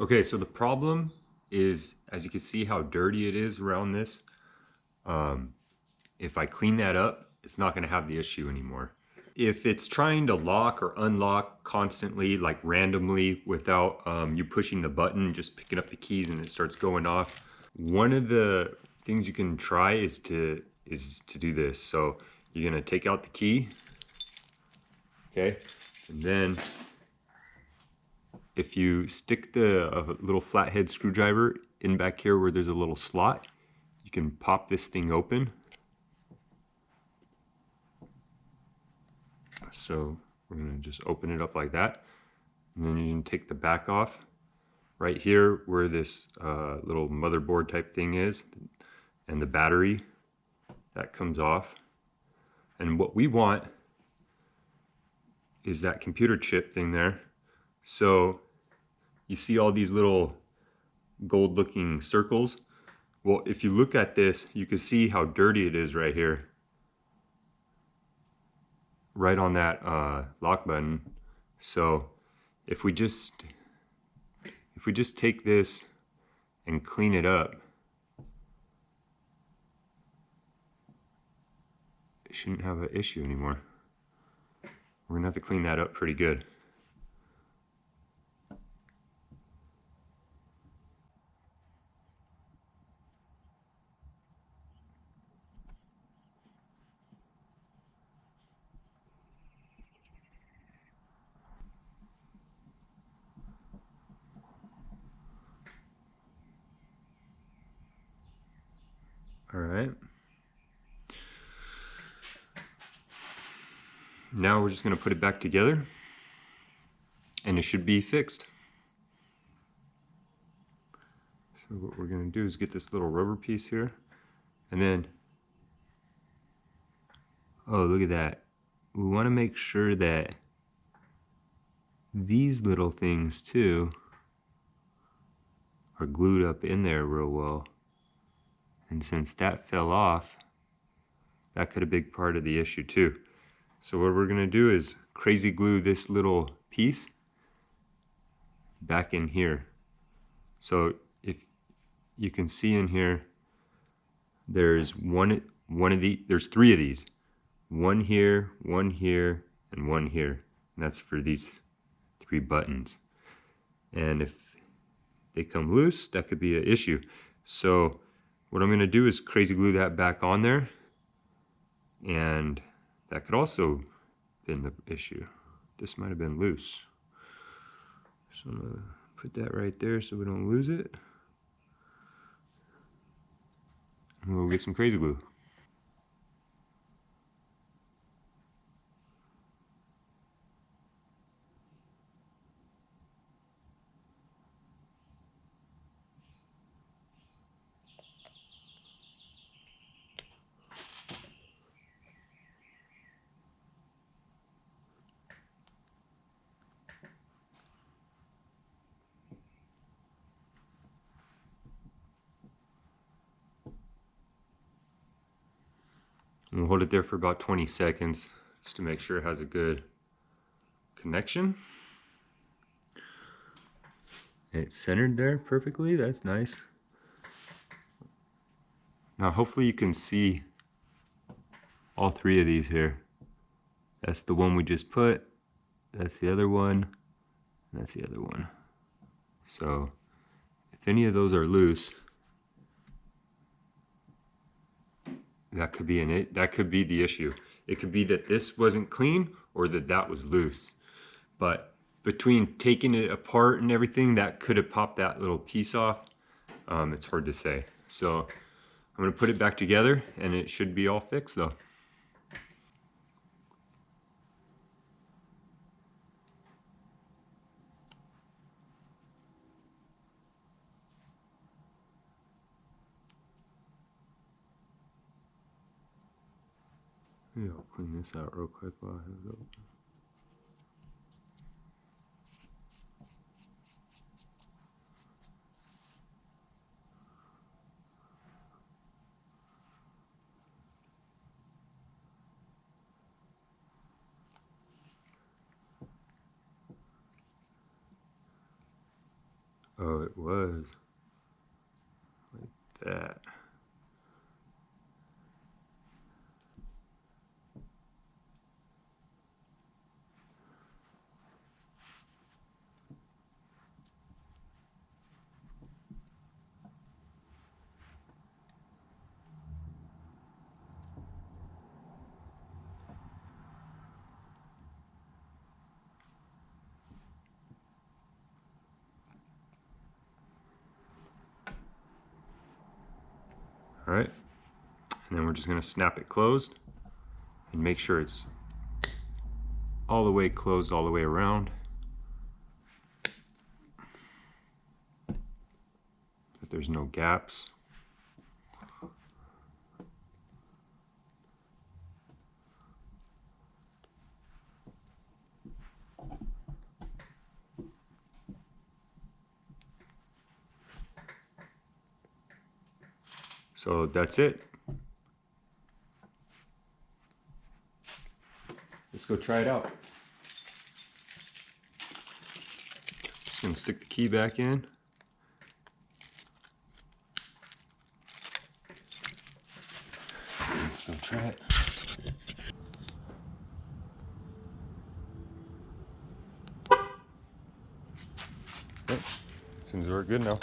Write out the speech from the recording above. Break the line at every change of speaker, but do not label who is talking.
Okay, so the problem is, as you can see how dirty it is around this. If I clean that up, it's not gonna have the issue anymore. If it's trying to lock or unlock constantly, like randomly, without you pushing the button, just picking up the keys and it starts going off, one of the things you can try is to do this. So you're gonna take out the key, okay, and then if you stick a little flathead screwdriver in back here where there's a little slot, you can pop this thing open. So we're gonna just open it up like that. And then you can take the back off. Right here where this little motherboard type thing is, and the battery, that comes off. And what we want is that computer chip thing there. So you see all these little gold looking circles. Well, if you look at this, you can see how dirty it is right here. Right on that lock button. So if we just take this and clean it up, it shouldn't have an issue anymore. We're gonna have to clean that up pretty good. All right. Now we're just gonna put it back together and it should be fixed. So what we're gonna do is get this little rubber piece here and then, oh, look at that. We wanna make sure that these little things too are glued up in there real well. And since that fell off, that could have been part of the issue too. So what we're gonna do is crazy glue this little piece back in here. So if you can see in here, there's there's three of these. One here, and one here. And that's for these three buttons. And if they come loose, that could be an issue. So what I'm gonna do is crazy glue that back on there. And that could also have been the issue. This might have been loose. So I'm gonna put that right there so we don't lose it. And we'll get some crazy glue. And we'll hold it there for about 20 seconds just to make sure it has a good connection. And it's centered there perfectly, that's nice. Now hopefully you can see all three of these here. That's the one we just put, that's the other one, and that's the other one. So if any of those are loose, that could be that could be the issue. It could be that this wasn't clean or that was loose. But between taking it apart and everything, that could have popped that little piece off. It's hard to say. So I'm gonna put it back together and it should be all fixed though. Maybe I'll clean this out real quick while I have it open. Oh, it was. Like that. All right, and then we're just gonna snap it closed and make sure it's all the way closed all the way around. That there's no gaps. So that's it. Let's go try it out. Just gonna stick the key back in. Let's go try it. Yep. Seems to work good now.